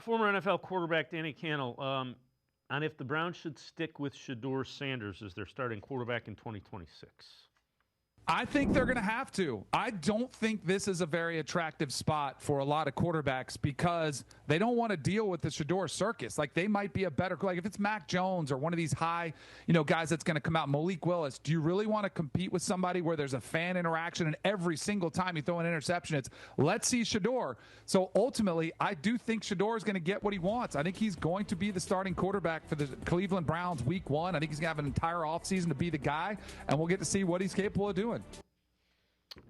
Former NFL quarterback Danny Kanell, on if the Browns should stick with Shedeur Sanders as their starting quarterback in 2026. I think they're going to have to. I don't think this is a very attractive spot for a lot of quarterbacks because they don't want to deal with the Shedeur circus. Like, they might be a better, like if it's Mac Jones or one of these high, guys that's going to come out, Malik Willis, do you really want to compete with somebody where there's a fan interaction and every single time you throw an interception, it's let's see Shedeur. So ultimately, I do think Shedeur is going to get what he wants. I think he's going to be the starting quarterback for the Cleveland Browns week 1. I think he's going to have an entire offseason to be the guy, and we'll get to see what he's capable of doing.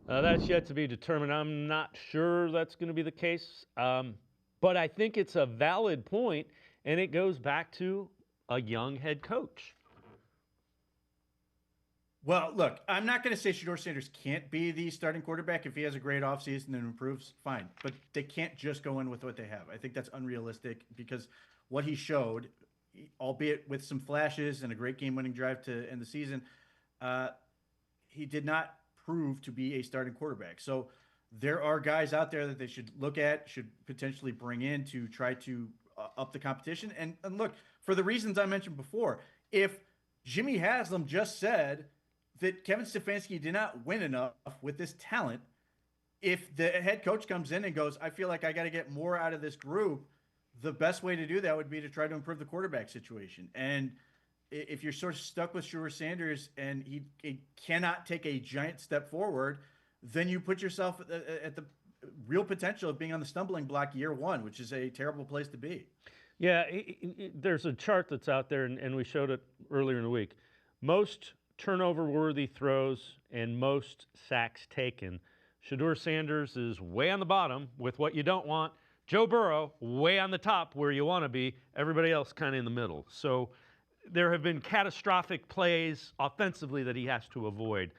That's yet to be determined. I'm not sure that's going to be the case, but I think it's a valid point, and it goes back to a young head coach. Well, look, I'm not going to say Shedeur Sanders can't be the starting quarterback. If he has a great offseason and improves, fine. But they can't just go in with what they have. I think that's unrealistic because what he showed, albeit with some flashes and a great game-winning drive to end the season, he did not prove to be a starting quarterback. So there are guys out there that they should look at, should potentially bring in to try to up the competition. And look, for the reasons I mentioned before, if Jimmy Haslam just said that Kevin Stefanski did not win enough with this talent, if the head coach comes in and goes, I feel like I got to get more out of this group, the best way to do that would be to try to improve the quarterback situation. And if you're sort of stuck with Shedeur Sanders and he cannot take a giant step forward, then you put yourself at the real potential of being on the stumbling block year 1, which is a terrible place to be. Yeah, there's a chart that's out there, and we showed it earlier in the week. Most turnover-worthy throws and most sacks taken. Shedeur Sanders is way on the bottom with what you don't want. Joe Burrow, way on the top where you want to be. Everybody else kind of in the middle. So there have been catastrophic plays offensively that he has to avoid.